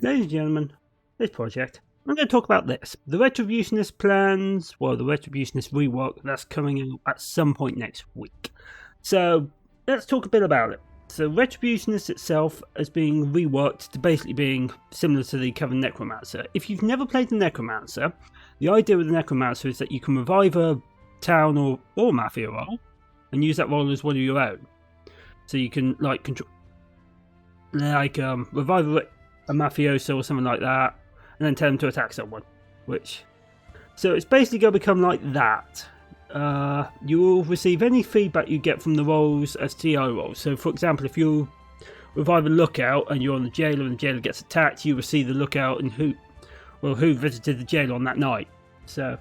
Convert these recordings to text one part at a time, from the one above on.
Ladies and gentlemen, this project, I'm going to talk about this. The Retributionist plans, well, the Retributionist Rework, that's coming in at some point next week. So, let's talk a bit about it. So, Retributionist itself is being reworked to basically being similar to the current Necromancer. If you've never played the Necromancer, the idea with the Necromancer is that you can revive a town or mafia role and use that role as one of your own. So you can revive a mafioso or something like that, and then tell them to attack someone. So it's basically going to become like that. You will receive any feedback you get from the roles as TI roles. So, for example, if you revive a lookout and you're on the jailer and the jailer gets attacked, you will see the lookout and who visited the jail on that night. So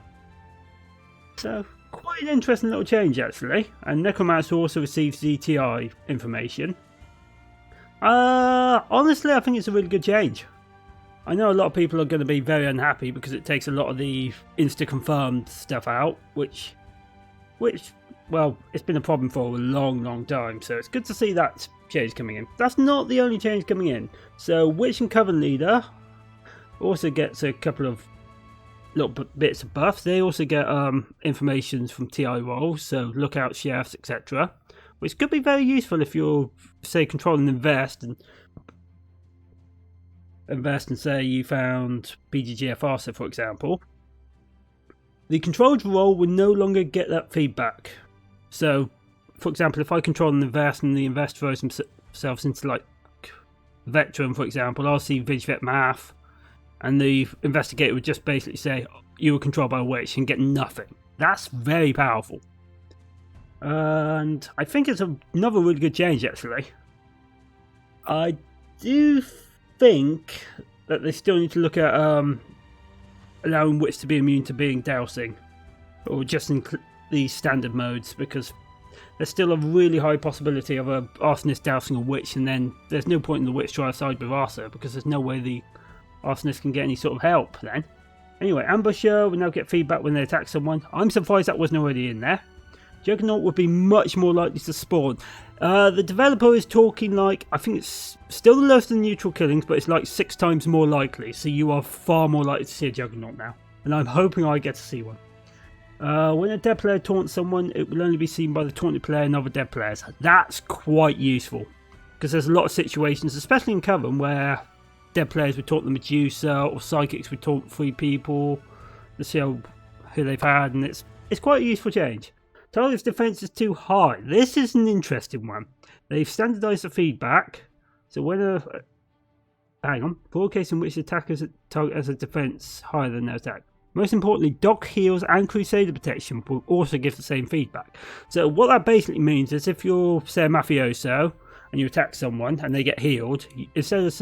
quite an interesting little change actually. And Necromancer also receives the TI information. Honestly, I think it's a really good change. I know a lot of people are going to be very unhappy because it takes a lot of the insta-confirmed stuff out, which, well, it's been a problem for a long time, so it's good to see that change coming in. That's not the only change coming in. So, Witch and Coven Leader also gets a couple of little bits of buffs. They also get information from TI roles, so lookout, sheriffs, etc., which could be very useful if you're, say, control and invest and say you found BGGF for example. The controlled role will no longer get that feedback. So, for example, if I control and the invest throws themselves into like veteran, for example, I'll see Vigvet Math, and the investigator would just basically say you were controlled by a witch and get nothing. That's very powerful. And I think it's another really good change actually. I do think that they still need to look at allowing witch to be immune to being dousing, or just in the standard modes, because there's still a really high possibility of a arsonist dousing a witch, and then there's no point in the witch trying to side with Arthur because there's no way the arsonist can get any sort of help then. Anyway, Ambusher will now get feedback when they attack someone. I'm surprised that wasn't already in there. Juggernaut would be much more likely to spawn. The developer is talking like, I think it's still the lowest in neutral killings, but it's like 6 times more likely. So you are far more likely to see a Juggernaut now. And I'm hoping I get to see one. When a dead player taunts someone, it will only be seen by the taunted player and other dead players. That's quite useful. Because there's a lot of situations, especially in Coven, where dead players would taunt the Medusa, or psychics would taunt 3 people to see who they've had, and it's quite a useful change. Target's defense is too high. This is an interesting one. They've standardized the feedback. So when for a case in which the attackers target has a defense higher than their attack. Most importantly, Doc Heals and Crusader Protection will also give the same feedback. So what that basically means is if you're, say, a mafioso and you attack someone and they get healed, instead of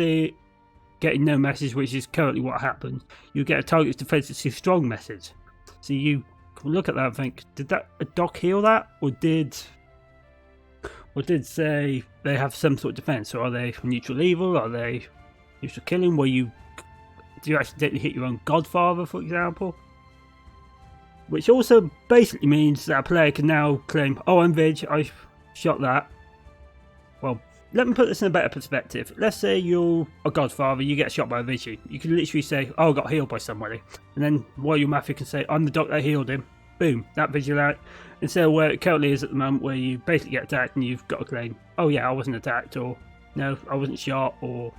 getting no message, which is currently what happens, you get a target's defense is too strong message. So you look at that and think, did that a Doc heal that, or did say they have some sort of defense? So are they neutral evil? Are they neutral killing? Do you accidentally hit your own godfather, for example? Which also basically means that a player can now claim, oh, I'm Vig, I shot that. Well, let me put this in a better perspective. Let's say you're a godfather, you get shot by a Vigi. You can literally say, oh, I got healed by somebody. And then while your mafia can say, I'm the doc that healed him. Boom, that vigilante. Instead of where it currently is at the moment, where you basically get attacked and you've got to claim, oh yeah, I wasn't attacked, or no, I wasn't shot, or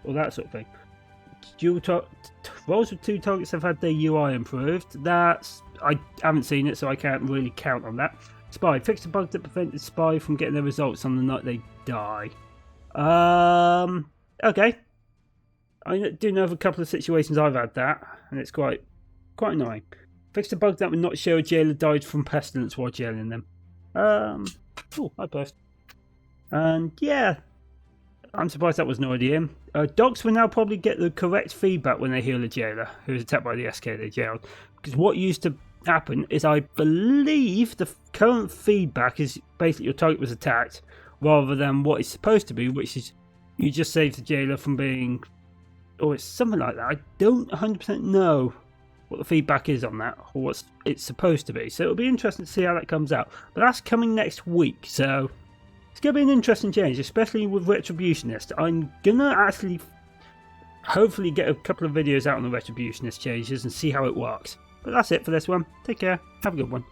that sort of thing. Roles with 2 targets have had their UI improved. I haven't seen it, so I can't really count on that. Spy. Fixed a bug that prevented Spy from getting their results on the night they die. Okay. I do know of a couple of situations I've had that, and it's quite annoying. Fixed a bug that would not show a jailer died from pestilence while jailing them. Oh, hi Post. And yeah, I'm surprised that wasn't already in. Docs will now probably get the correct feedback when they heal a jailer who is attacked by the SK they jailed. Because what used to happen is, I believe the current feedback is basically your target was attacked, rather than what it's supposed to be, which is you just save the jailer from being, or it's something like that. I don't 100% know what the feedback is on that, or what it's supposed to be. So it'll be interesting to see how that comes out. But that's coming next week, so it's going to be an interesting change, especially with Retributionist. I'm going to actually hopefully get a couple of videos out on the Retributionist changes and see how it works. But that's it for this one. Take care. Have a good one.